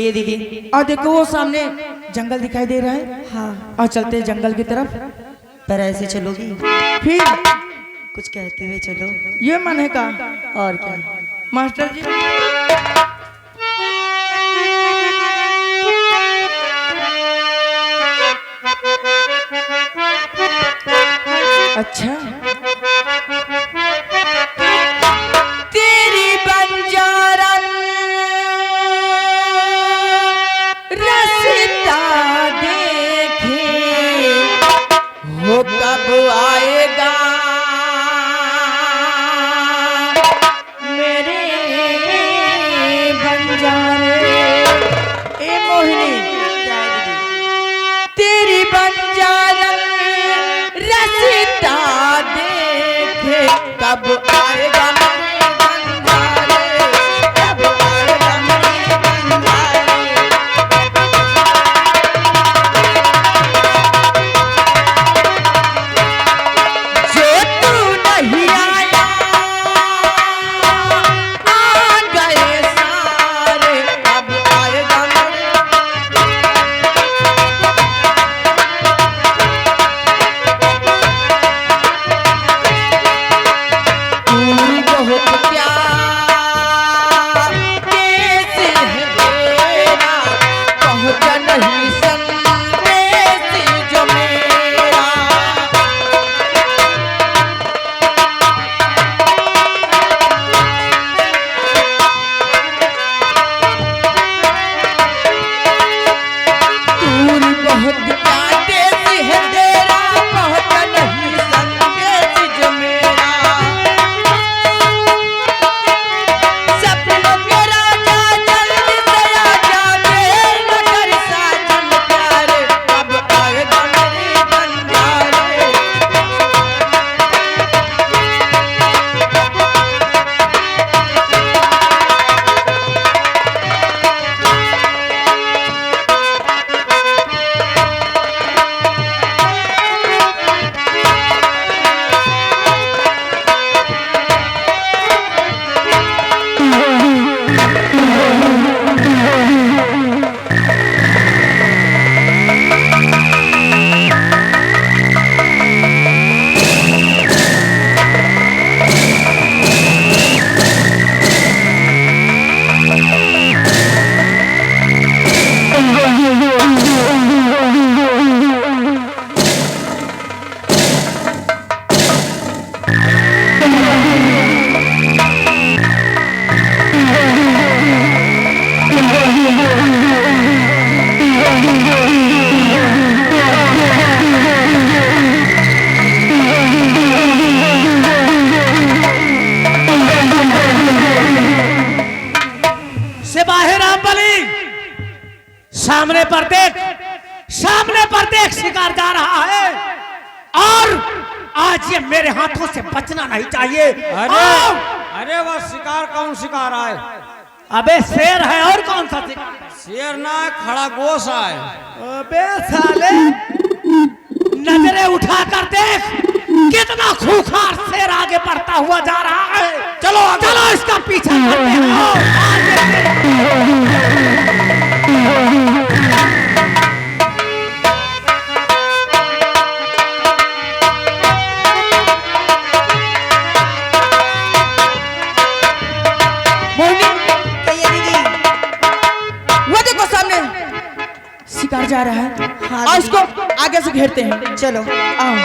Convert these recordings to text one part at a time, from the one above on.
ये देखिए। और देखो वो सामने जंगल दिखाई दे रहा है। हाँ। और चलते हैं जंगल की तरफ। पर ऐसे चलोगी? फिर कुछ कहते हुए चलो। ये मन है का और क्या? मास्टर जी। अच्छा तेरी बंजारन रास्ता देखे हो कब आएगा मेरे बंजारे। ए मोहिनी तेरी बंजारन रास्ता देखे कब आएगा मेरे बंजारे, कब आएगा मेरे बंजारे। जो तू नहीं आया आ गए सारे, कब आएगा मेरे बहुत प्यार कैसे है तेरा, पहुंचा नहीं संदेश जो मेरा। दूर बहुत प्यार कैसे है तेरा, पहुंचा नहीं संदेश जो मेरा। सपनों के राजा जल्दी से आजा, देर न कर साजन प्यारे, कब आएगा मेरे बंजारे। सिपाही रामबली, सामने पर देख, सामने पर देख, शिकार जा रहा है और आज ये मेरे हाथों से बचना नहीं चाहिए। अरे वह शिकार कौन शिकार आए? अबे शेर है और कौन सा शिकार? शेर ना है, खड़ा गोश आए। अबे साले, नजरें उठाकर देख, कितना खूंखार शेर आगे बढ़ता हुआ जा रहा है। चलो चलो इसका पीछा करते हैं। वो देखो सामने शिकार जा रहा है। हाँ, और इसको आगे से घेरते हैं। चलो। आओ।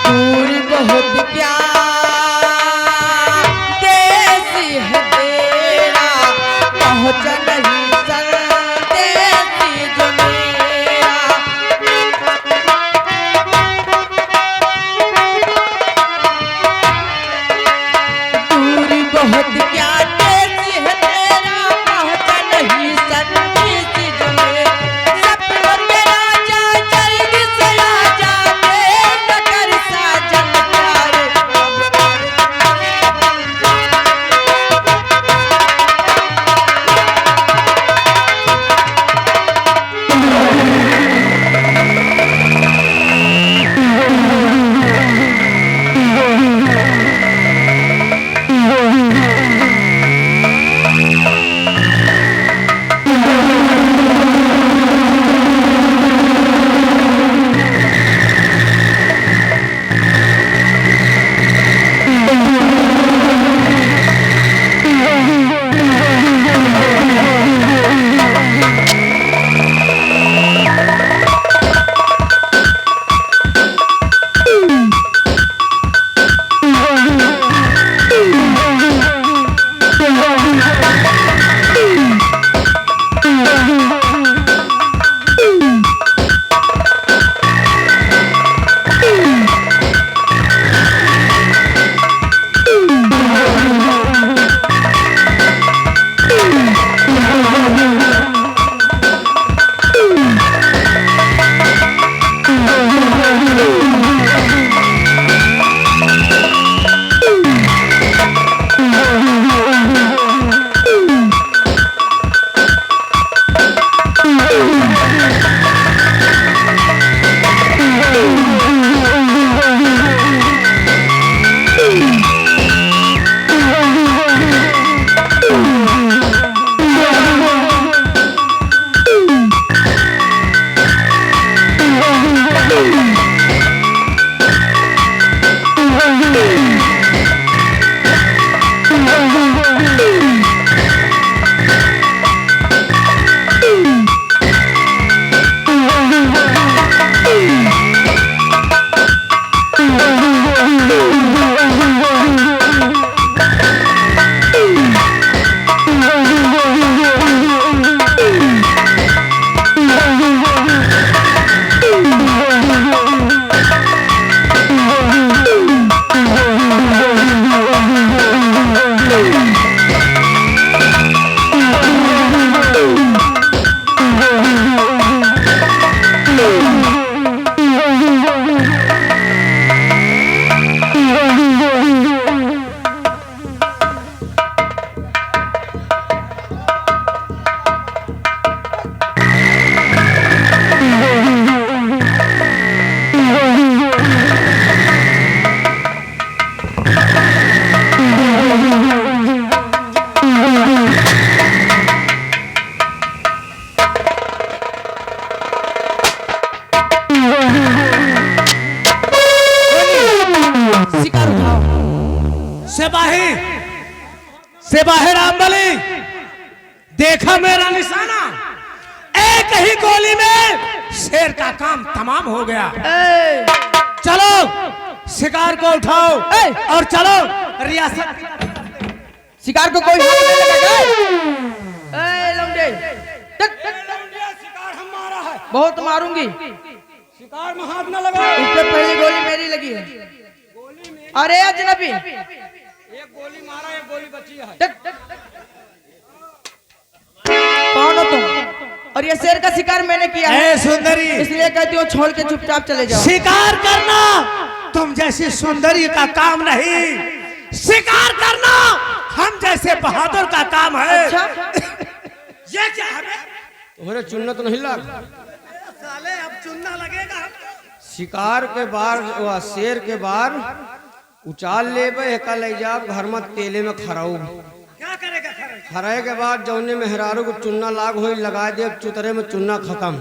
दूर बहुत प्यार देश है तेरा, पहुंचा नहीं संदेश जो मेरा। दूर बहुत प्यार देश है तेरा, पहुंचा नहीं सिपाही रामबली, देखा मेरा निशाना, एक ही गोली में शेर का काम तमाम हो गया। चलो शिकार को उठाओ और चलो रियासत। शिकार को कोई हाथ नहीं लगाएगा। लौंडे, शिकार हमारा है, बहुत मारूंगी। शिकार में हाथ न लगाओ। इससे पहली गोली मेरी लगी है। अरे अजनबी, एक गोली मारा, एक गोली बची है। कौन हो तुम? और ये शेर का शिकार मैंने किया है, सुंदरी, इसलिए कहती हूँ छोड़ के चुपचाप चले जाओ। शिकार करना तुम जैसी सुंदरी का काम नहीं, शिकार करना हम जैसे बहादुर का काम है। अच्छा? ये क्या है? तुम्हारे चुनना तो नहीं लग। साले अब चुनना लगेगा। शिकार के बार व शेर के बार उचाल लेबे का ले जाब घर में तेले में खराऊ। क्या करेगा? खराए के बाद जौने मेहरारू को चुनना लाग हो लगा दे, चुतरे में चुनना खत्म।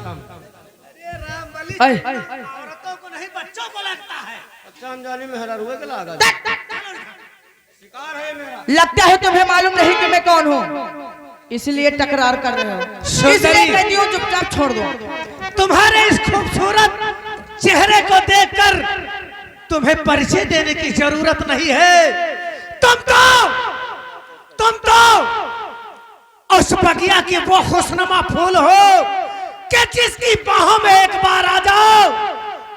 औरतों को नहीं बच्चों को लगता है। अच्छा अनजाने मेहरारू के लागा। शिकार है मेरा। लगता है तुम्हें मालूम नहीं कि मैं कौन हूँ, इसलिए टकरार कर रहे हो। इसलिए कहती हूँ चुपचाप छोड़ दो। तुम्हारे इस खूबसूरत चेहरे को देखकर तुम्हें परिचय देने की जरूरत नहीं है। तुम तो उस बगिया की वो खुशनुमा फूल हो कि जिसकी बाहों में एक बार आ जाओ,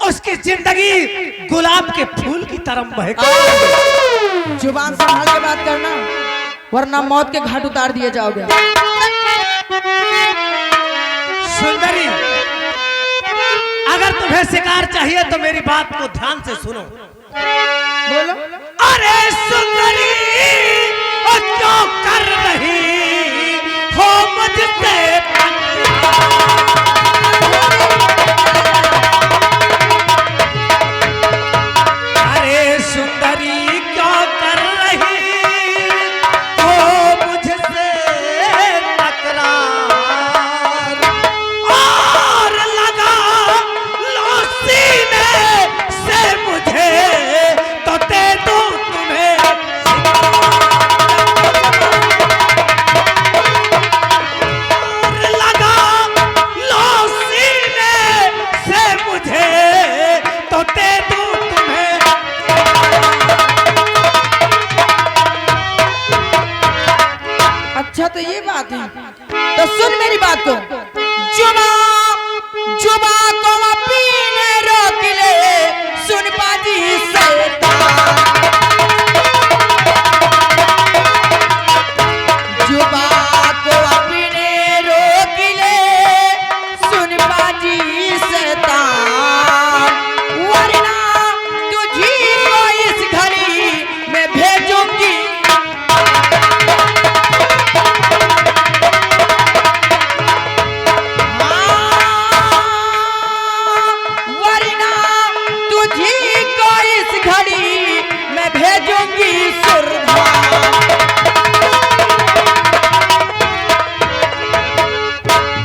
उसकी जिंदगी गुलाब के फूल की तरह महके। जुबान संभाल के बात करना, वरना मौत के घाट उतार दिए जाओगे। सुंदरी, अगर तुम्हें शिकार चाहिए तो मेरी बात को ध्यान से सुनो। बोलो। अरे सुंदरी, और क्यों कर रही हो मुझसे अरे सुंदरी क्यों कर रही हो मुझसे तकरार, और लगा लो सीने से मुझे तो दे दूं तुम्हें। और लगा लो सीने से मुझे तो दे दूं तुम्हें। अच्छा तो ये बात है, तो सुन मेरी बात को। जुबा को पीने रोक ले, सुन पाजी शैतान। जुबा को पीने रोक ले, सुन पाजी शैतान, वरना तुझी को इस घड़ी में भेजूंगी। वरना तुझी को इस घड़ी मैं भेजूंगी सुरधार।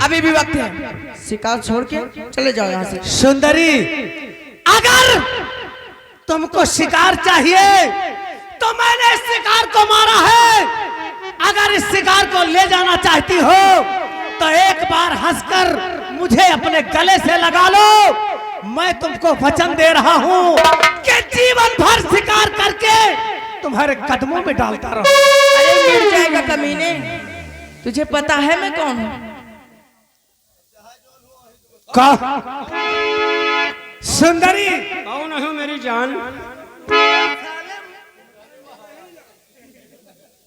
अभी भी वक्त है, शिकार छोड़ के चले जाओ यहाँ से। सुंदरी, अगर तुमको शिकार चाहिए तो मैंने इस शिकार को मारा है। अगर इस शिकार को ले जाना चाहती हो तो एक बार हंसकर मुझे अपने गले से लगा लो। मैं तुमको वचन दे रहा हूँ कि जीवन भर शिकार करके तुम्हारे कदमों में डालता रहूं। अरे मिल जाएगा कमीने, तुझे पता है मैं कौन हूँ? सुंदरी, कौन है मेरी जान?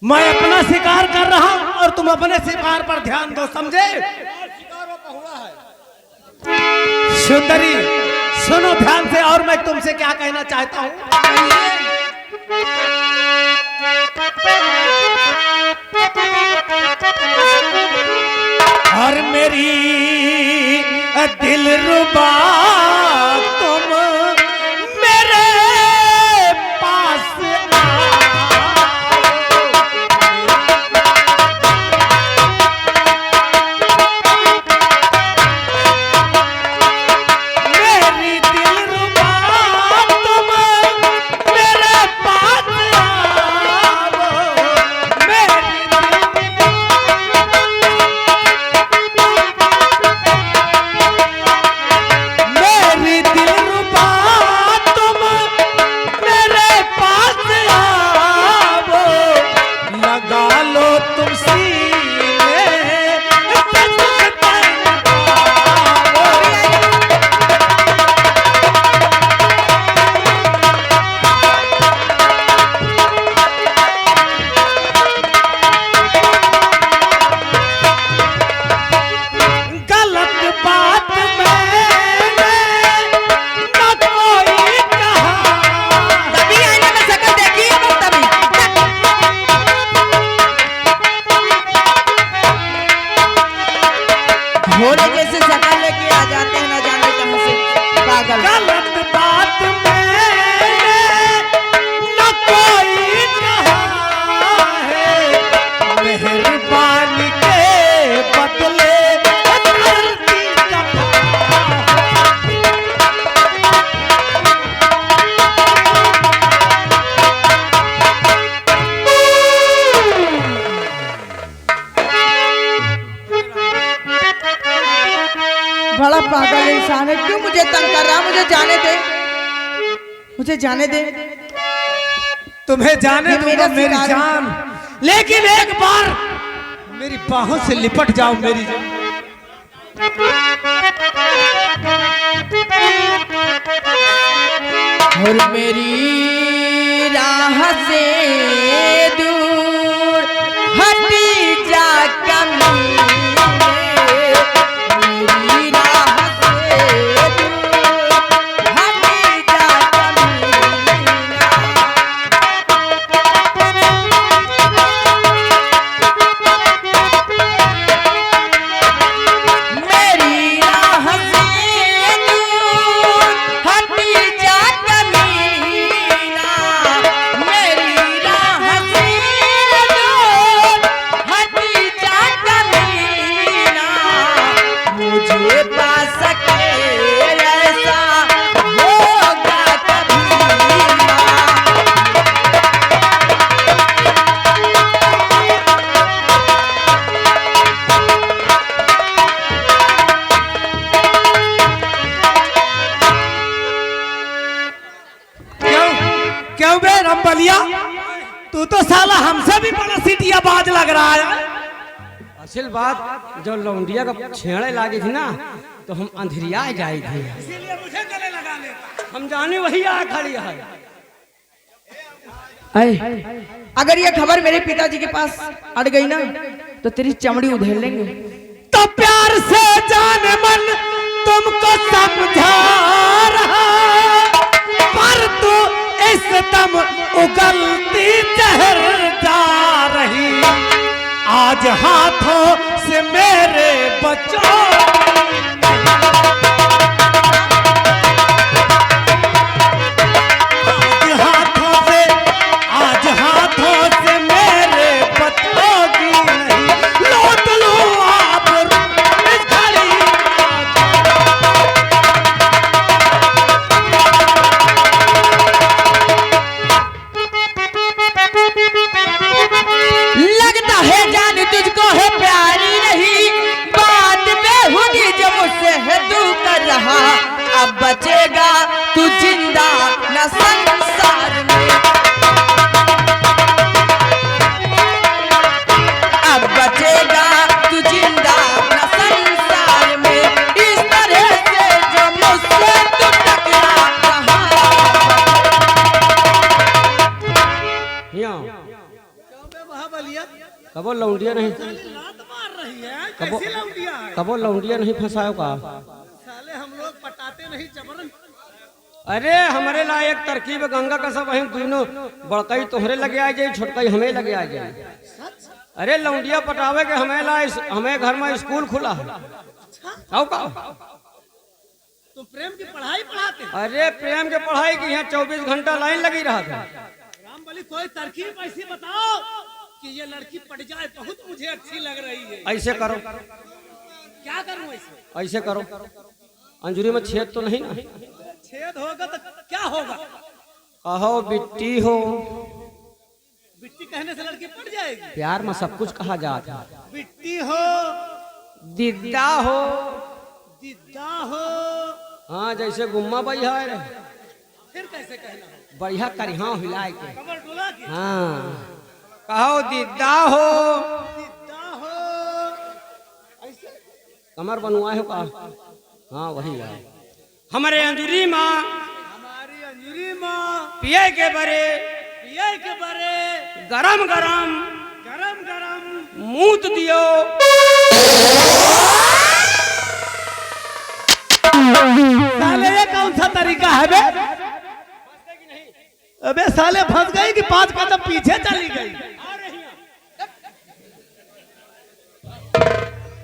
मैं अपना शिकार कर रहा हूं और तुम अपने शिकार पर ध्यान दो, समझे? सुंदरी सुनो ध्यान से, और मैं तुमसे क्या कहना चाहता हूं। और मेरी दिलरुबा तुम मेरे पास मेरी दिलरुबा तुम मेरे पास घोड़े जैसे शकल लेके आ जाते हैं ना जाने कहां से पागल। गलत बात मैंने न कोई कहा है, मेहरबानी के बदले धरती का बड़ा पागल इंसान है, क्यों मुझे तंग कर रहा? मुझे जाने दे, मुझे जाने दे। तुम्हें जाने ये दूंगा मेरा मेरी शिकार है। जान, लेकिन एक बार मेरी बाहों से लिपट जाओ मेरी जान। और मेरी राह से दूर हटी जा कमीने, मेरी राह से दूर हटी जा कमीना। मेरी राह से दूर हटी जा कमीना, मेरी राह से दूर हटी जा कमीना। मुझे पा सके ऐसा होगा कभी ना। क्यों क्यों बे रंबलिया, तू तो साला हमसे भी बड़ा सीटिया बाज लग रहा है। असल बात जो लौंडिया का छेड़े लागी थी ना, तो हम अंधेरिया जाई थी, इसीलिए मुझे गले लगा लेता। हम जाने वही आ खड़ी है। अगर ये खबर मेरे पिताजी के पास अड़ गई ना तो तेरी चमड़ी उधेड़ लेंगे। तो प्यार से जान मन तुमको समझा रहा, पर तू इस दम उगलती जहर जा रही। आज हाथों से मेरे बच्चों आज हाथों से मेरे बच्चों की नहीं, लौट लो आप इस घड़ी। लगता है जान तुझको है प्यारी नहीं, बात बेहुदी जो मुझसे है तू कर रहा। अब बचेगा तू जिंदा न संसार में, अब बचेगा तू जिंदा न संसार में। इस तरह से जो मुझसे तू टकरा रहा। यहाँ कबो लौंडिया नहीं, लात मार रही है, कबो कैसी लौंडिया है? कबो लौंडिया नहीं फंसायो का। साले हम लोग पटाते नहीं जबरन। अरे हमारे ला एक तरकीब गंगा का सब वही दोनों बड़कई तोहरे लगे आ जाए, छोटकई हमें लगे आ जाए। अरे लौंडिया पटावे के हमें ला हमें घर में स्कूल खुला है। आओ का तुम प्रेम की पढ़ाई पढ़ाते हैं? अरे प्रेम के पढ़ाई की यहाँ 24 घंटा लाइन लगी रहा था। रामबली कोई तरकीब ऐसी बताओ कि ये लड़की पट जाए, बहुत मुझे अच्छी लग रही है। ऐसे करो, क्या करूं ऐसे? ऐसे करो, अंजुरी में छेद तो नहीं ना? छेद होगा तो क्या होगा? कहो बिट्टी हो, बिट्टी कहने से लड़की पट जाएगी? प्यार में सब कुछ कहा जाता है। बिट्टी हो, दिद्दा हो, दिद्दा हो, हाँ जैसे गुम्मा बढ़िया है रे, फिर कैसे कहना? बढ़िया करिहा हिलाए के, कमर डुला के हाँ कहो दिद्दा हो, दिद्दा हो, ऐसे कमर बनवाए हो का? हाँ वही है हमारे अंजुरी माँ, हमारी अंजुरी माँ पिए के बरे, पिए के बरे, गरम गरम गरम गरम मूत दियो। साले ये कौन सा तरीका है बे? अबे साले फंस गई कि 5 कदम पीछे चली गई?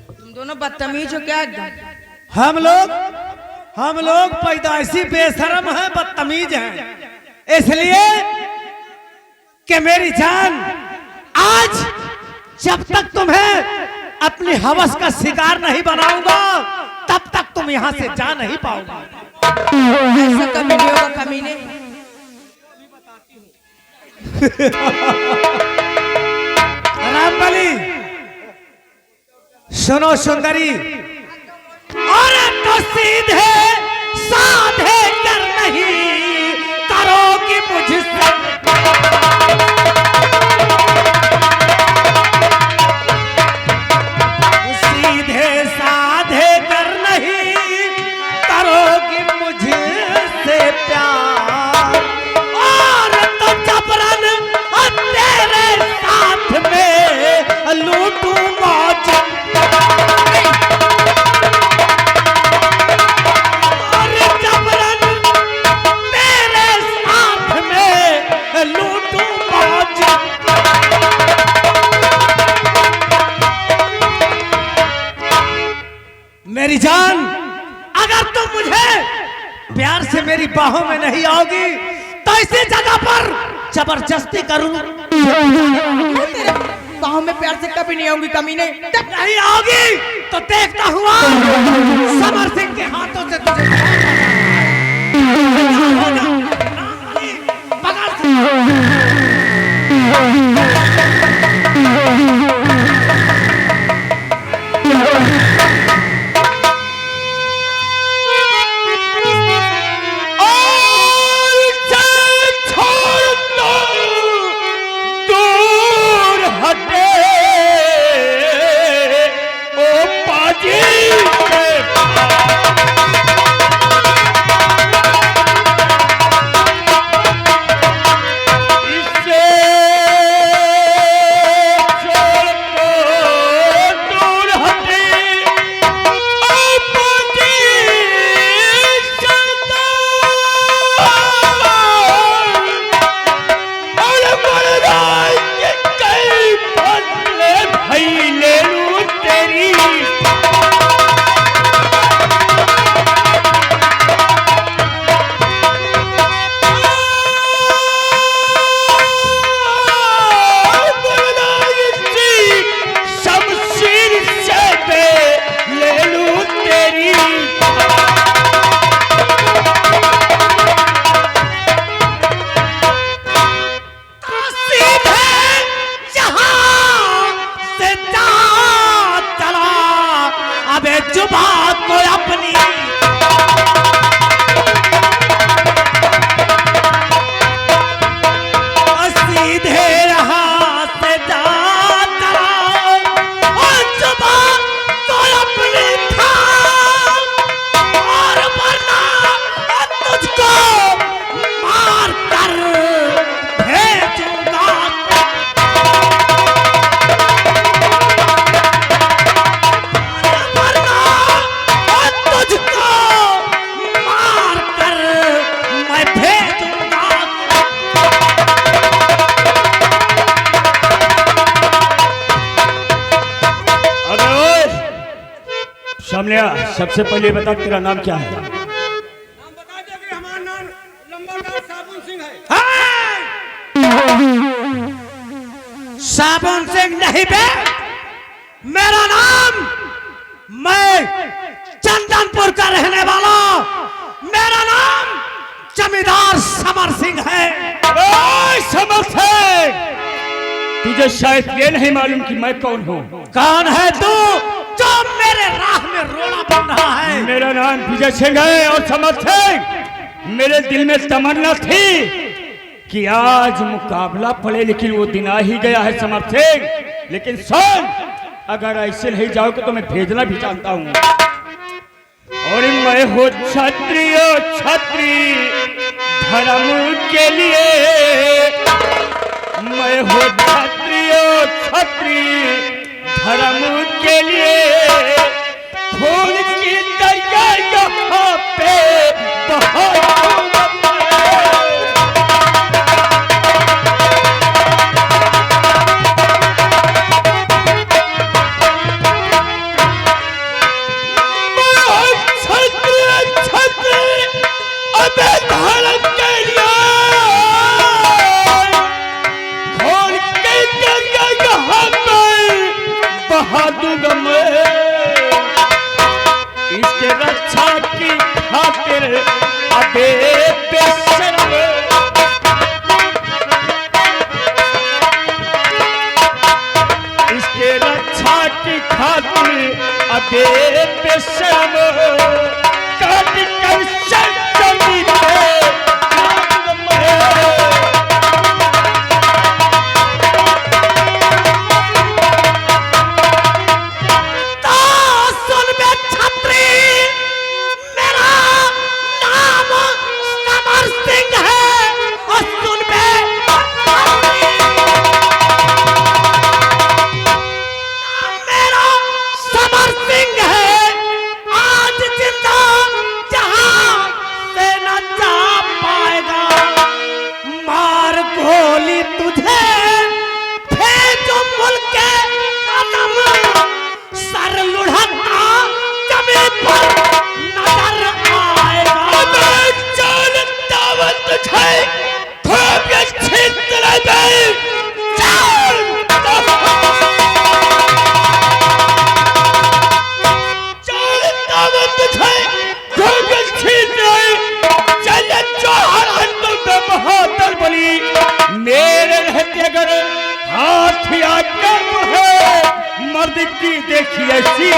तुम दोनों बदतमीज हो क्या एकदम? हम लोग पैदाइशी बेशरम हैं, बदतमीज हैं। इसलिए कि मेरी जान, आज जब तक तुम्हें अपनी हवस का शिकार नहीं बनाऊंगा तब तक तुम यहाँ से जा नहीं पाओगे। ऐसा कभी नहीं होगा कमीने। रामबली, सुनो सुंदरी, और तो सीधे साधे कर नहीं करोगी मुझसे। सीधे साधे कर नहीं करोगी मुझसे प्यार, और तो जबरन तेरे साथ में लूटूं मौज। मेरी जान, अगर तुम मुझे प्यार से मेरी बाहों में नहीं आओगी तो इसी जगह पर जबरदस्ती करूं। बाहों में प्यार से कभी नहीं आऊंगी कमीने। नहीं आओगी तो देखता हुआ समर सिंह के हाथों से तुझे सबसे पहले बता तेरा नाम क्या है? नाम बता दे कि हमारा नाम लंबा नाम साबुन सिंह है। साबुन सिंह नहीं बे, मेरा नाम, मैं चंदनपुर का रहने वाला, मेरा नाम जमींदार समर सिंह है। समर सिंह, तुझे शायद ये नहीं मालूम कि मैं कौन हूँ। कौन है तू जो मेरे राह में रोड़ा बन रहा है? मेरा नाम विजय सिंह है और समर सिंह, मेरे दिल में तमन्ना थी कि आज मुकाबला पड़े, लेकिन वो दिन आ ही गया है समर सिंह। लेकिन सुन, अगर ऐसे नहीं जाओगे तो मैं भेजना भी चाहता हूँ। और मैं हो क्षत्रिय, क्षत्रिय धर्म के लिए, मैं हो क्षत्रिय, क्षत्रिय धर्म के लिए, खून की दरिया यहाँ पे बहाऊं मैं। अबे धड़क के लिए खोल के दरिया यहाँ पर बहा दूंगा मैं। इसके रक्षा की खातिर अबे बेशर्म इसके रक्षा की खातिर अबे बेशर्म काट कर शर्मी पे मेरे रहते अगर हाथ आगे है मर्द की देखी ऐसी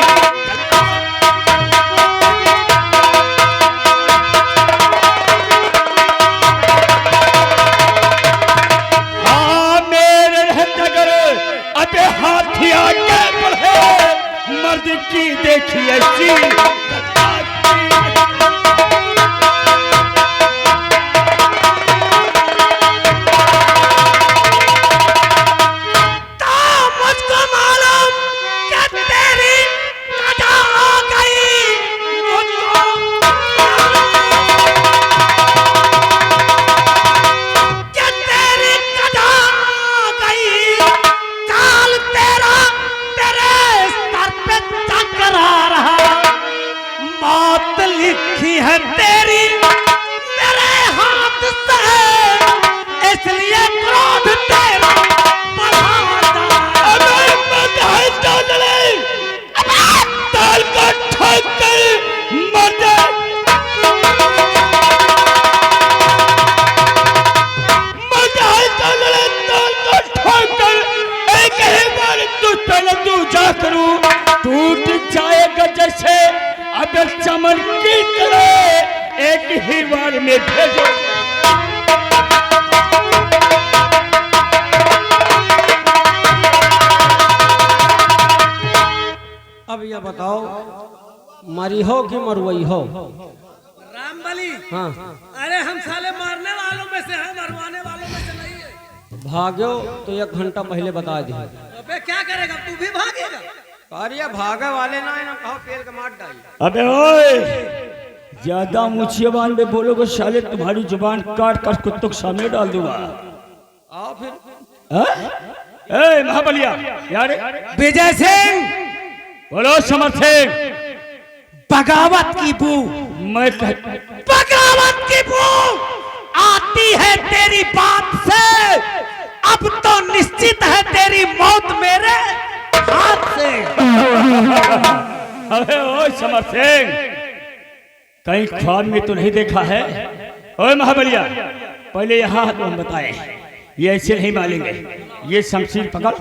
हाँ मेरे रहते अगर अबे हाथ आगे बढ़े मर्द की देखी ऐसी टूट जाएगा जैसे अगर चमन की तरह एक ही बार में भेजो। अब ये बताओ मरी हो कि मरवई हो? रामबली हाँ अरे हम साले मारने वालों में से हैं, मरवाने वालों में से नहीं है। भाग्यो तो 1 घंटा पहले बता दी। अबे क्या करेगा, तू भी भागेगा? अरे भागे वाले ना है ना, कहो पेड़ के मार डाली। अबे ओए ज्यादा ऊंची आवाज में बोलोगे साले तुम्हारी जुबान काट कर कुत्तों के सामने डाल दूंगा। आओ फिर। ए महाबलिया यार विजय सिंह बोलो समर सिंह। बगावत की बू मैं बगावत की बू आती है तेरी बात से, अब तो निश्चित है तेरी मौत मेरे हाथ से। अबे ओए समर सिंह कहीं ख्वाब में तो नहीं देखा है? ओए महाबलिया पहले यहाँ हम बताए ये ऐसे नहीं मारेंगे, ये शमशीर पकड़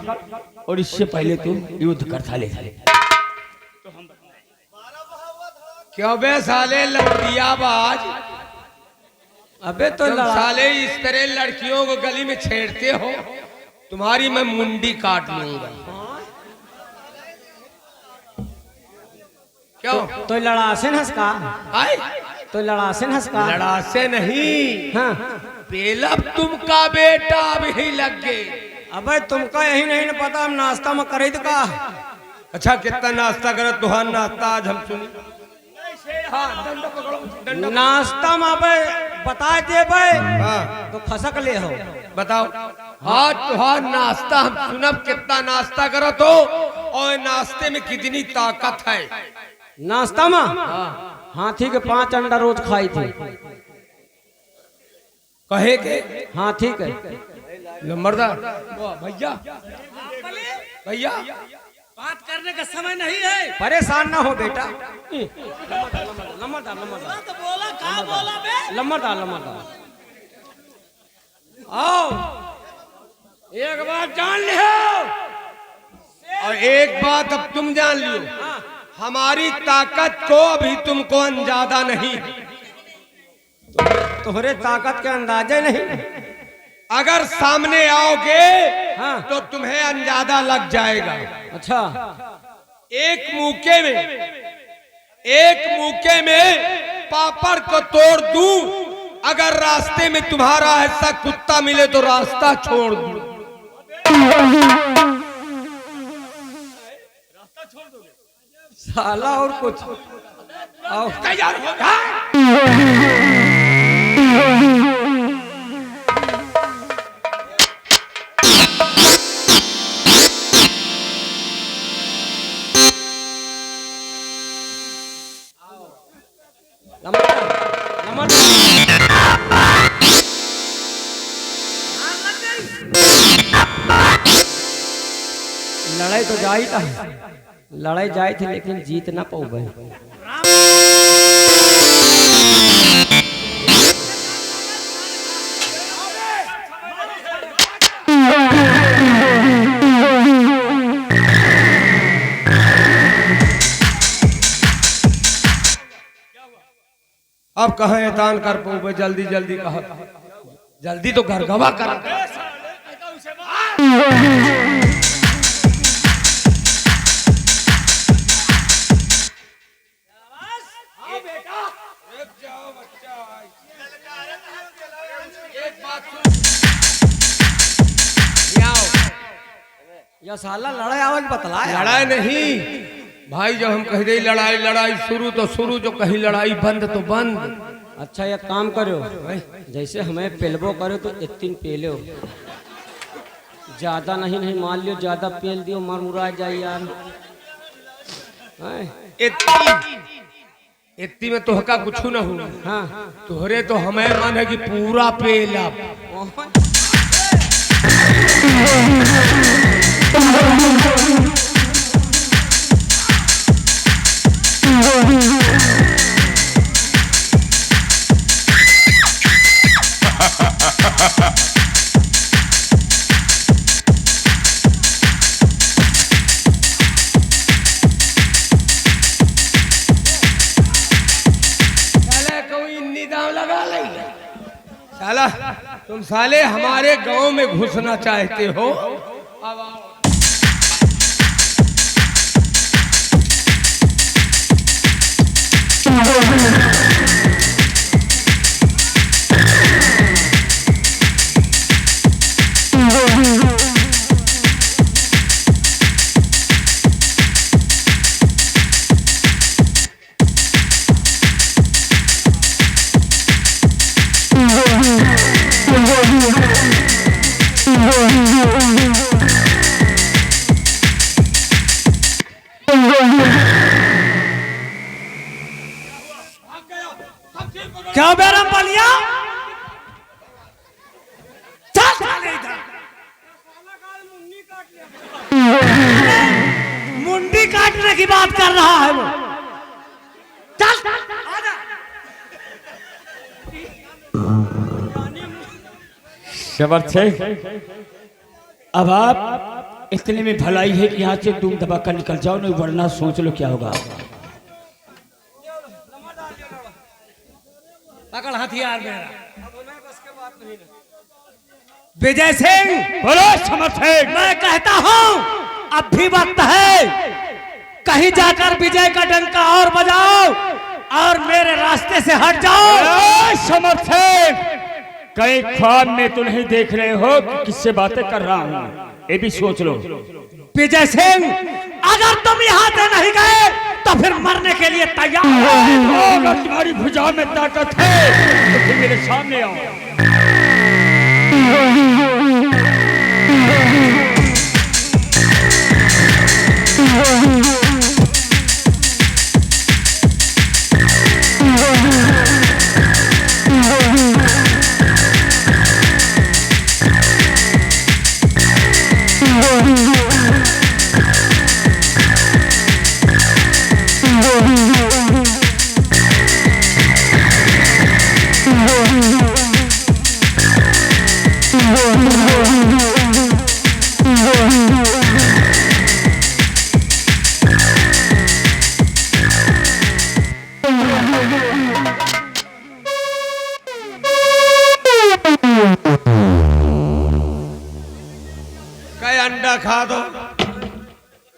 और इससे पहले तुम युद्ध करता ले। क्यों बे साले लड़कियाबाज? अबे तो तुम साले इस तरह लड़कियों को गली में छेड़ते हो, तुम्हारी मैं मुंडी काट लूंगा। क्यों तो लड़ा से हंसका आए? तो लड़ा से हंसका लड़ा से नहीं, हाँ। बेलब तुमका बेटा अभी लग गए। अबे तुमका यही नहीं न पता हम नाश्ता में करे तो का। अच्छा कितना नाश्ता करो तुहार नाश्ता आज हम सुनी। हाँ डंडा पकड़ो, डंडा नाश्ता में अबे बता दे भाई हाँ तो खसक ले हो। बताओ आज तुहार नाश्ता हम सुनब कितना नाश्ता करो तो, और नाश्ते में कितनी ताकत है। नाश्ता में हाथी के 5 अंडा रोज खाई थी। कहे के हाँ ठीक है। लंबरदार भैया भैया बात करने का समय नहीं है। परेशान ना हो बेटा। लम्बा तो बोला कहाँ बोला बे? डाल। आओ एक बात जान लियो। और एक बात अब तुम जान लियो, हमारी ताकत को अभी तुमको अंदाजा नहीं। तुम्हारे ताकत के अंदाजे नहीं। अगर सामने आओगे हाँ। तो तुम्हें अंदाजा लग जाएगा। अच्छा एक मुक्के में पापड़ को तोड़ दूं। अगर रास्ते में तुम्हारा ऐसा कुत्ता मिले तो रास्ता छोड़ दूं। साला और कुछ। आओ तैयार हो जाए। लम्बा लड़ाई तो जाई था, लड़ाई जाई थी लेकिन जीत ना पाऊ भाई। अब कहाँ एतान कर पाऊँ? जल्दी जल्दी कहा, जल्दी तो घर गवा कर। या साला लड़ाई आवाज बतलाया। लड़ाई नहीं भाई, जब हम कह दे लड़ाई लड़ाई शुरू तो शुरू, जो कहीं लड़ाई बंद तो बंद। अच्छा एक काम करो, जैसे हमें पेलबो करो तो इतनी पेलो, ज्यादा नहीं मान लियो, ज्यादा पेल दियो मर मुरा जाए यार। इतनी में तोहका कुछ न हो। हाँ तोहरे तो हमें मन है कि पूरा पेला। साला तुम साले हमारे गांव में घुसना चाहते हो? अब आओ। क्या बेरम बलिया? चल साले इधर। मुंडी काटने की बात कर रहा है वो। चल आजा। जबरदस्त। अब आप इतने में भलाई है कि यहाँ से तुम दबा कर निकल जाओ, नहीं वरना सोच लो क्या होगा। पकड़ हथियार मेरा। विजय सिंह, बोलो समर्थक। मैं कहता हूँ अब भी वक्त है, कहीं जाकर विजय का डंका और बजाओ और मेरे रास्ते से हट जाओ। समर्थक, कहीं ख्वाब में तो नहीं देख रहे हो कि किससे बातें कर रहा हूँ? ये भी सोच लो। विजय सिंह, अगर तुम यहाँ से नहीं गए तो फिर मरने के लिए तैयार हो। अगर तुम्हारी भुजा में ताकत है तो फिर मेरे सामने आओ। अंडा खा दो,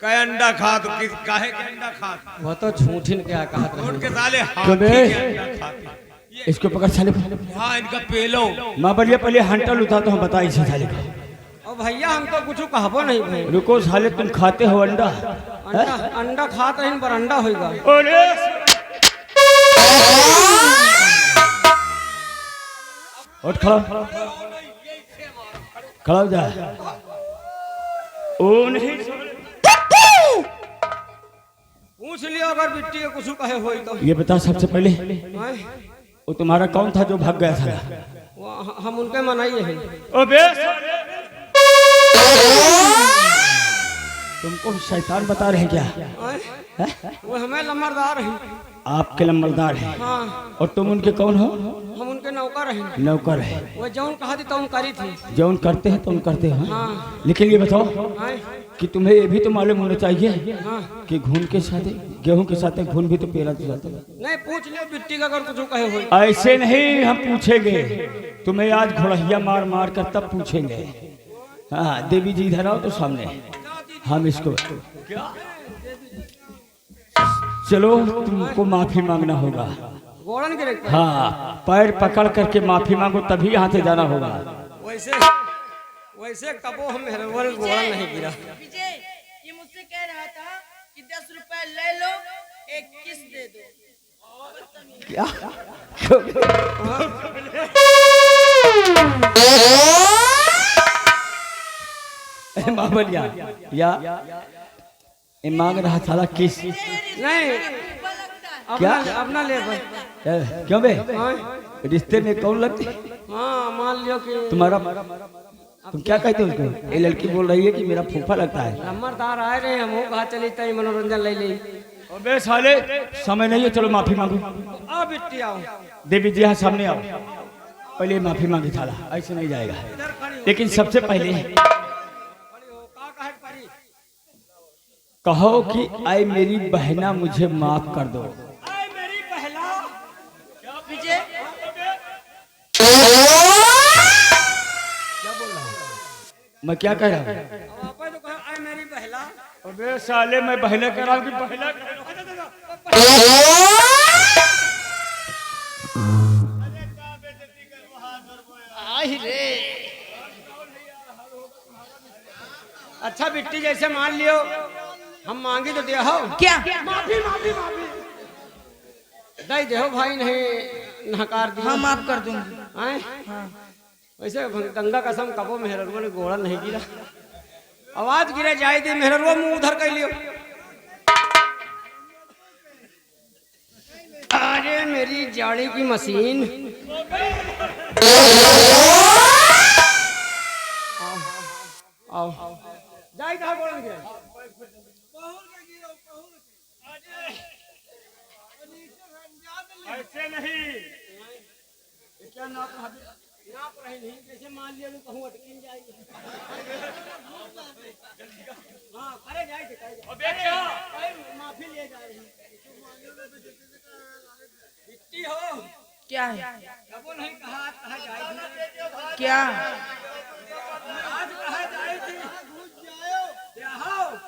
कहे अंडा खा दो, किस काहे के अंडा खा दो? वो तो झूठिन क्या कहा झूठ के साले क्यों हाथी बे? के अंडा खाते। इसको पकड़ साले। हाँ इनका पेलो। माँ बढ़िया पहले हंटर उठा तो हम बता इसे साले का। और भैया हम तो कुछ कहबो नहीं भाई। रुको साले तुम खाते हो अंडा? अंडा अंडा खात रही बरंडा होगा। अरे उठ खड़ा खड़ा हो जा। ओ नहीं पूछ लियो अगर बिट्टी के कुछ कहे होई तो। ये बता सबसे पहले हैं? वो तुम्हारा कौन था जो भाग गया था? वो हम उनके मनाइए हैं। अबे तुमको शैतान बता रहे हैं क्या? हैं? वो हमें लम्बरदार हैं। आपके लंबरदार हैं हाँ और तुम उनके कौन हो? हम उनके नौकर हैं। नौकर है। वो जौन कहा थी तो करी थी। जो उन करते हैं तुम करते हो। हाँ। लेकिन ये बताओ हैं? कि तुम्हें ये भी तो मालूम होना चाहिए हाँ। कि घून के साथ गेहूं के साथ घून भी तो पेरा जाता है। नहीं पूछ लियो बिट्टी का अगर कुछ कहे होई। ऐसे नहीं हम पूछेंगे तुम्हें आज घोड़हिया मार मार कर तब पूछेंगे। हाँ देवी जी इधर आओ तो सामने हम इसको चलो तुमको माफी मांगना होगा। गोड़न गिरे का। हाँ पैर पकड़ करके माफी मांगो तभी यहाँ से जाना होगा। वैसे वैसे कबो हम मेहरबान गोड़न नहीं गिरा। विजय ये मुझसे कह रहा था कि 10 रुपए ले लो, एक किस दे दो। क्या? मामलिया या ये मांग रहा था किस? नहीं क्या? अपना ले भाई। क्यों बे? हाँ रिश्ते में कौन लगते? हाँ मान लियो कि तुम्हारा तुम क्या कहते हो उसको? ये लड़की बोल रही है कि मेरा फूफा लगता है। लम्बरदार आए रहे हम कहा चली तई मनोरंजन ले ली। अबे साले समय नहीं है चलो माफी मांगो। आ बिट्टी आओ। देवी जी यहाँ सामने आओ। पहले माफी मांगी थाला ऐसे नहीं जाएगा। लेकिन सबसे पहले कहो कि आए मेरी बहना मुझे माफ कर दो। मेरी पहला विजय मैं क्या कह रहा हूँ? आपा तो कहा आए मेरी पहला। अबे साले मैं बहला कह रहा हूँ कि बहला कह रहा अच्छा बिट्टी जैसे मान लियो हम मांगी तो दिया हो। क्या? माफी माफी माफी दे दे हो भाई नहीं नकार दिया। हाँ माफ कर दूंगी। आए? वैसे गंगा कसम कबो मेहररुआ ने गोड़ा नहीं गिरा। आवाज गिरे जाए दी मेहररुआ मुंह उधर कर लियो। अरे मेरी जाड़ी की मशीन। आओ आओ जाए कहा गोड़ा गिरे। ऐसे नहीं क्या नाप रहे नहीं जैसे मान लिया तो कहूँ अटकिन जाएगी। हाँ करे जाए अबे क्या? माफी ले जाए बिट्टी हो क्या है? कबो नहीं कहा जाए क्या? आज कहा जाए थी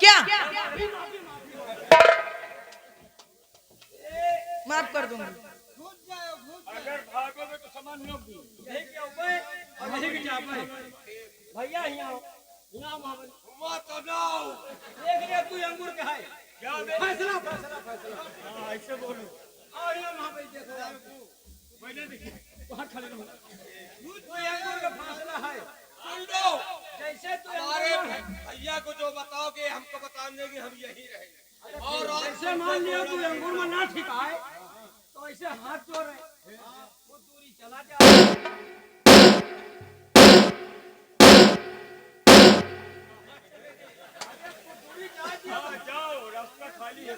क्या? माफ कर दूंगी। अगर भागोगे तो सामान लोगी। यही क्या उपाय और यही की चाप है भैया यहाँ मत नाओ। देख रहे तू अंगूर के है क्या फैसला फैसला फैसला। हाँ ऐसे बोलो। और यहाँ वहाँ पे देखो मैंने देखी वहाँ खड़े रहो। कोई अंगूर का फैसला है। सुन लो जैसे तू हमारे अंगूर भैया को जो बताओगे हमको बताने की हम यही रहेंगे। और ऐसे मान लिया तू अंगूर में ना ठिकाए तो ऐसे हाथ जोड़ रहे वो दूरी चला जा। जाओ रास्ता खाली है।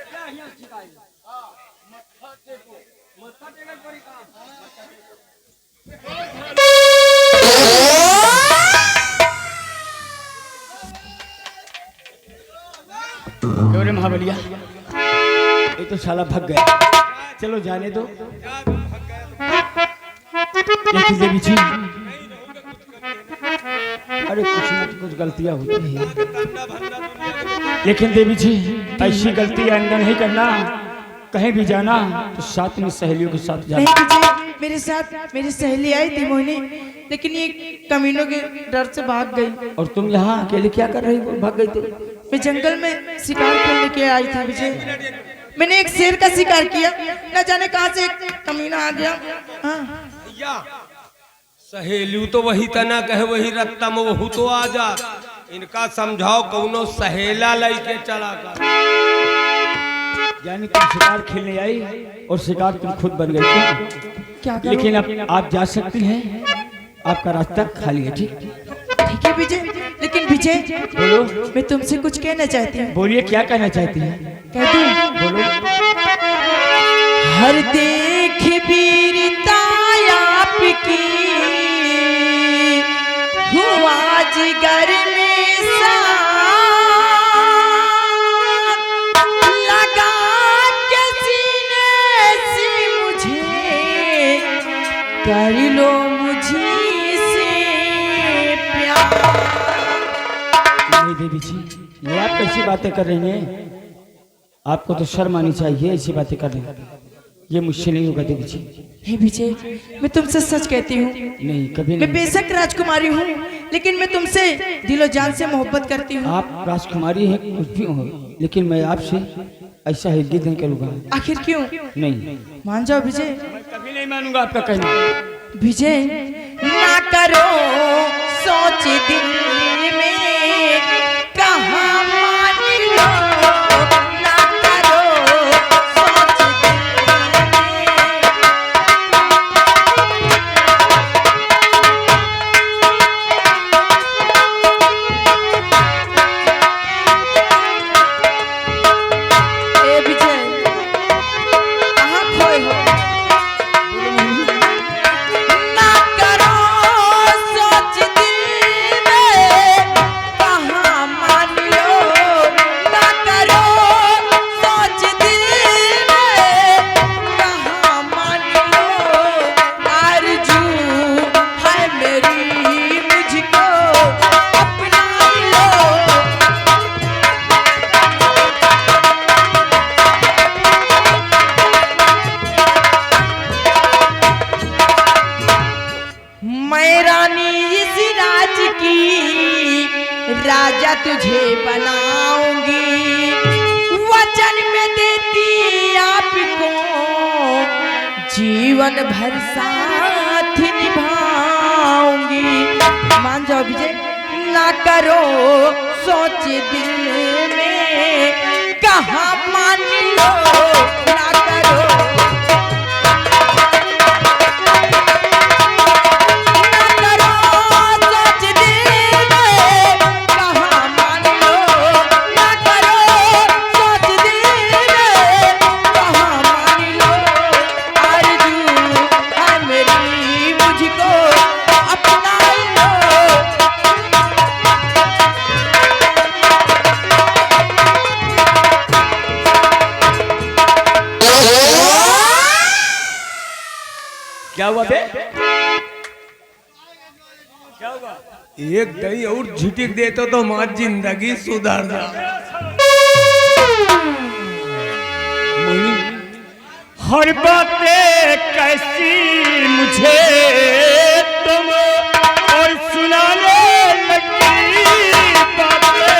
क्या यहाँ ठिकाए मत्था टेकल पड़ी काम। क्यों रे महाबलिया? ये तो साला भाग गया। चलो जाने दो। भाग गए। लेकिन देवी जी, अरे कुछ न कुछ गलतियां होती हैं, लेकिन देवी जी ऐसी गलती आइंदा नहीं करना। कहीं भी जाना तो साथ में सहेलियों के साथ नहीं जाना। विजय, मेरे साथ मेरी सहेली आई थी मोहिनी, लेकिन ये कमीनों के डर से भाग गई। और तुम यहाँ अकेले क्या कर रही हो? भाग गई थी? मैं जंगल में शिकार करने के आई थी विजय। मैंने एक शेर का शिकार किया, न जाने कहां से एक कमीना आ गया। हाँ। सहेलियू तो वही तना कहे वही रत्तम वहू तो आ जा। इनका समझाओ कौनो सहेला लेके चला कर। यानी तुम शिकार खेलने आई और शिकार तुम खुद बन गई थी। क्या करूं? लेकिन अब आप जा सकती हैं, आपका रास्ता खाली है। ठीक ठीक है विजय, लेकिन विजय बोलो, मैं तुमसे कुछ कहना चाहती हूँ। बोलिए क्या कहना चाहती हैं? कह दूं? बोलो। हर देख वीरता आपकी हुआ जिगर में साथ, लगा के सीने से मुझे कर लो मुझे से प्यार। नहीं देवी जी, ये आप कैसी बातें कर रही हैं? आपको तो शर्म आनी चाहिए ऐसी बातें करने। ये मुझसे नहीं होगा देवी जी। हे विजय, मैं तुमसे सच कहती हूँ, नहीं, कभी मैं नहीं। बेशक राजकुमारी हूँ, लेकिन मैं तुमसे दिलो जान से मोहब्बत करती हूँ। आप राजकुमारी हैं, कुछ भी हो, लेकिन मैं आपसे ऐसा हरगिज़ नहीं करूँगा। आखिर क्यों? नहीं, मान जाओ विजय। मैं कभी नहीं मानूंगा आपका कहना। विजय ना करो सोच दिल में, कहाँ मान लो, ना करो सोच दिल में। ए विजय, कहाँ खोए हो? ना करो सोच दिल में, कहाँ मान लो, ना करो सोच दिल में, कहाँ मान लो। आरज़ू है मेरी मुझको अपना लो। मैं रानी इस राज की, राजा तुझे बनाऊंगी। वचन में देती आपको, जीवन भर साथ निभाऊंगी। मान जाओ विजय, ना करो सोच दिल में, कहाँ मान लो, ना करो क्या हुआ बे? क्या हुआ? एक दही और झिटिक देते तो हमारी जिंदगी सुधर जा। हर बातें कैसी मुझे तुम और सुनाने लगी बातें।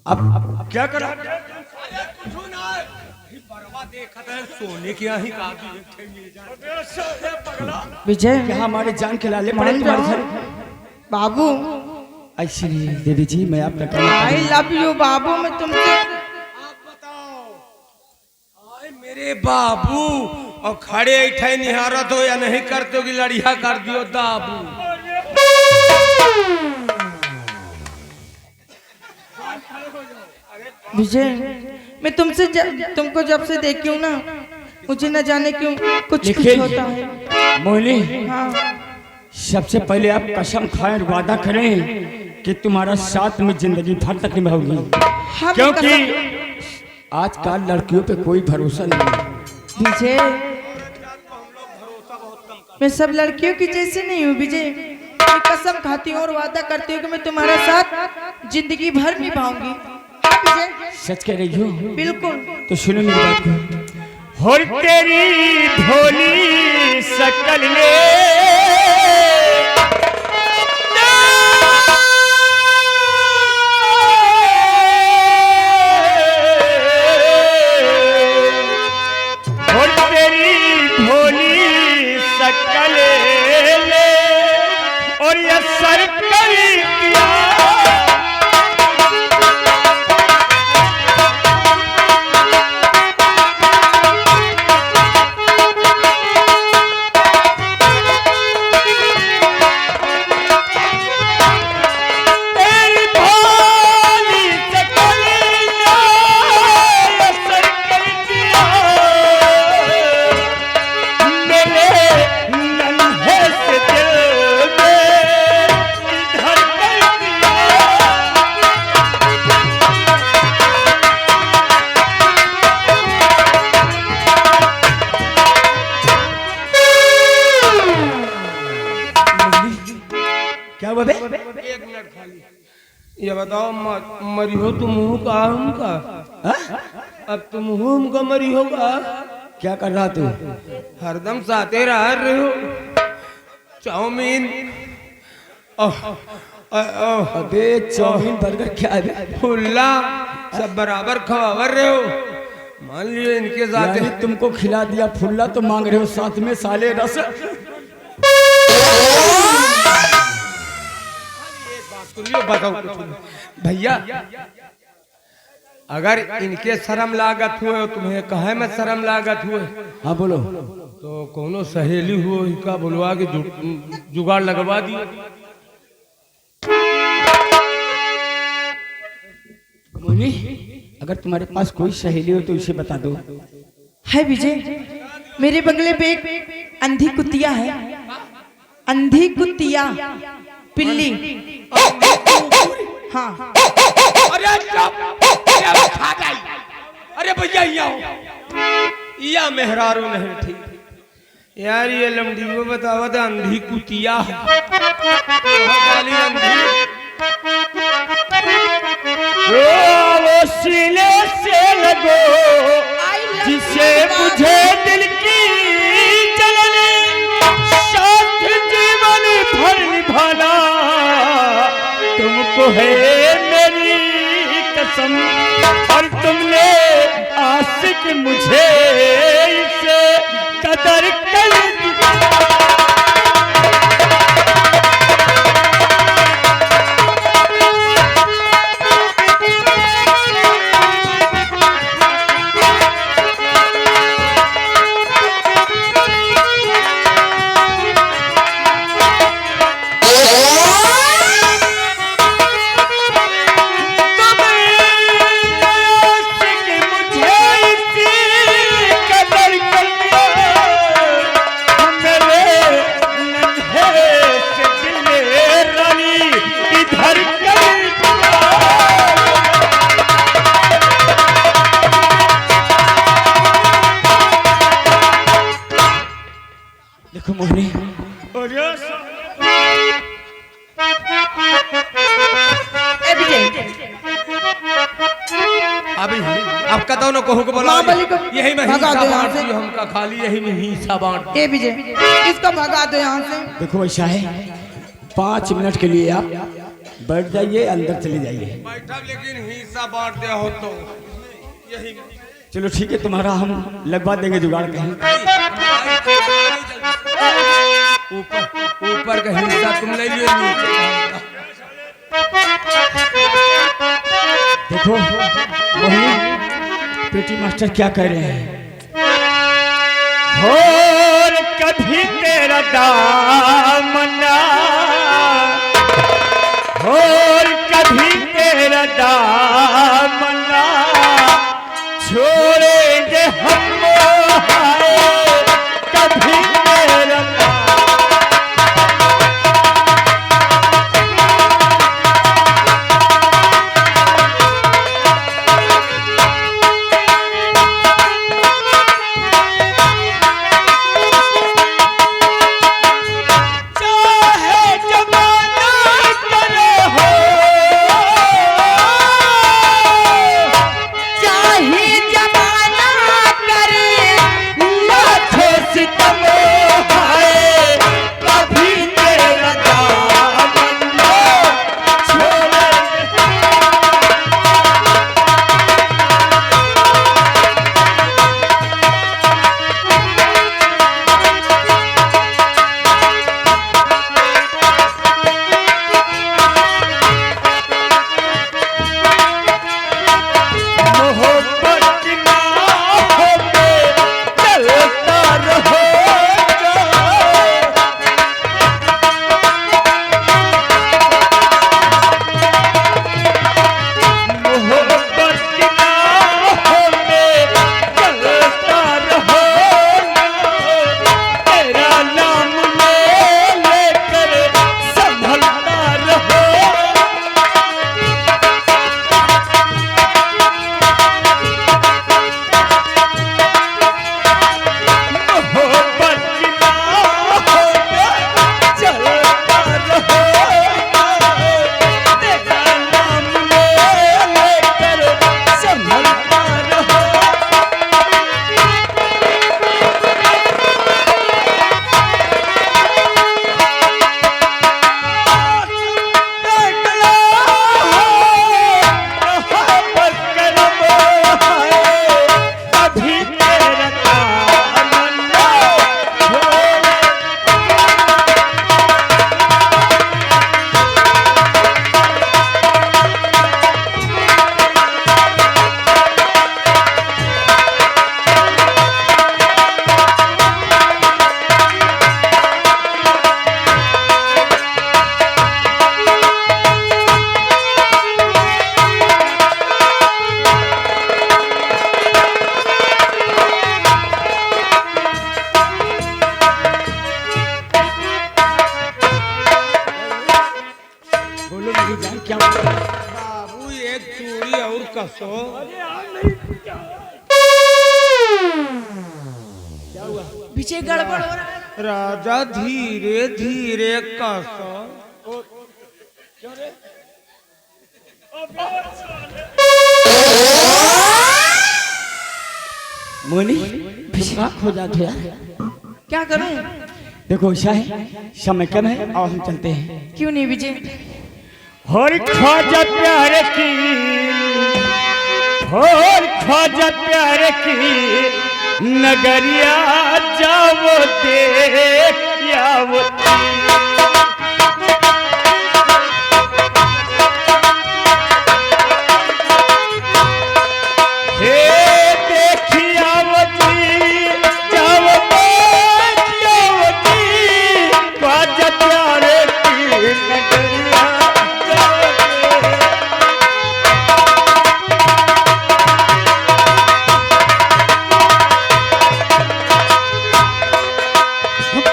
अब क्या करा? सोने की ही विजय यहाँ हमारे जान के लाले पड़े मान तुम्हारे जाओ घर। बाबू। ऐसी देवी जी मैं आपका कहना आई लव यू बाबू। मैं तुमसे आए मेरे बाबू और खड़े ऐठे निहारत हो या नहीं करते हो कि लड़िया कर दियो दाबू। विजय मैं तुमको जब से देखी हूँ ना, मुझे न जाने क्यों कुछ देखिए, होता है। मोहिनी हाँ सबसे पहले आप कसम खाएं और वादा करें कि तुम्हारा साथ में जिंदगी भर तक निभाऊंगी, हम क्योंकि आजकल लड़कियों पे कोई भरोसा नहीं है। विजय मैं सब लड़कियों की जैसे नहीं हूँ विजय। मैं कसम खाती हूँ और वादा करती हूँ कि मैं तुम्हारा साथ जिंदगी भर निभाऊंगी। हाँ विजय सच कह रही हो? बिल्कुल। तो सुनो मेरी बात को। और तेरी भोली शकल में और तेरी भोली शकल ले और ये सर कर दिया एक मिनट खाली ये बताओ मरी हो तुम हो का हम का? अब तुम होम का मरी होगा? क्या कर रहा तू? हरदम साथे रह रहे हो। चाउमीन अबे चाउमीन बर्गर क्या है? फुल्ला सब बराबर खबर रहे हो। मान लियो इनके साथ यानी तुमको खिला दिया फुल्ला तो मांग रहे हो साथ में साले रस। सुनियो बताओ कुछ भैया, अगर इनके शर्म लागत हुए तुम्हें कहे में शर्म लागत हुए हाँ बोलो। तो कोनो सहेली हो इनका बुलवा के जुगाड़ लगवा दिए। मोनी अगर तुम्हारे पास कोई सहेली हो तो इसे बता दो। है विजय मेरे बंगले पे एक अंधी कुतिया है। अंधी कुतिया पिल्ली। हाँ अरे खा जाई। अरे भैया या मेहरारू नहीं ठीक यार। ये लमड़ी बतावा था अंधी कुतिया वो सीने से लगो जिसे मुझे दिल की जलने साथ जीवन भर निभाना तुमको है मेरी कसम। और तुमने आशिक मुझे इसे कदर कर देखो मोहनी अभी आपका दोनों को हुक्म बोला महाबली को यही में भगा हिस्सा दो यहाँ बांट से। दियो हमका खाली यही में हिस्सा बांट। ए विजय इसको भगा दो यहाँ से। देखो ऐसा है 5 मिनट के लिए आप बैठ जाइए अंदर चले जाइए। बैठा लेकिन हिस्सा बांट दिया हो तो यही चलो ठीक है, तुम्हारा हम लगवा देंगे जुगाड़ कहीं। ऊपर ऊपर का हिस्सा तुम ले लियो, नीचे का। देखो वही पेटी मास्टर क्या कह रहे हैं। और कभी तेरा दामना, और कभी तेरा दामना छोड़ेंगे हम, हाय कभी तेरा बाबू एक चूड़ी और कसो। पीछे गड़बड़ हो रहा है। राजा धीरे धीरे कसो। मोनी हो जाते हैं। क्या करूं? देखो ऐसा है, समय कम है और हम चलते हैं। क्यों नहीं विजय? और ख्वाजा प्यारे की, और ख्वाजा प्यारे की नगरिया जाओ देख आओ।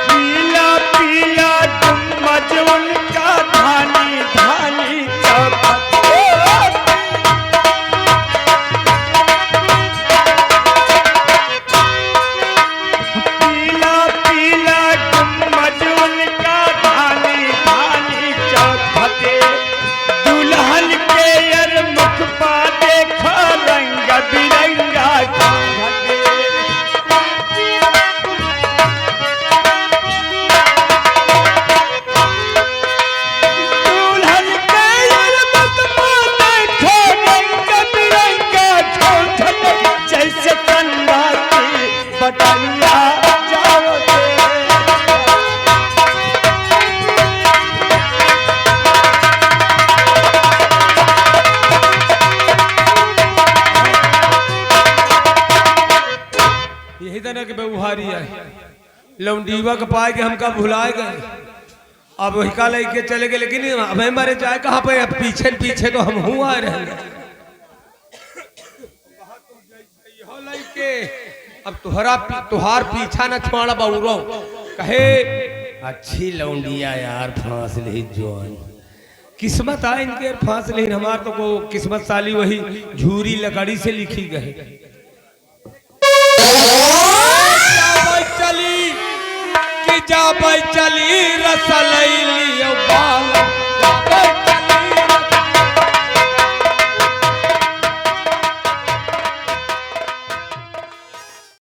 पीला पीला ना कि व्यवहारी है लौंडीवा के पाए के हमका भुलाए गए अब वही का लेके चले गए लेकिन हमें मारे जाए कहाँ पे अब पीछे पीछे तो हम हुआ रहे अब तुहार पीछा न छोड़ा बाबू कहे अच्छी लौंडिया यार फांस ली जोन किस्मत आ इनके फांस ली हमार तो को किस्मत साली वही झूरी लकड़ी से लिखी गई चली कि जा चली रसलैली बाल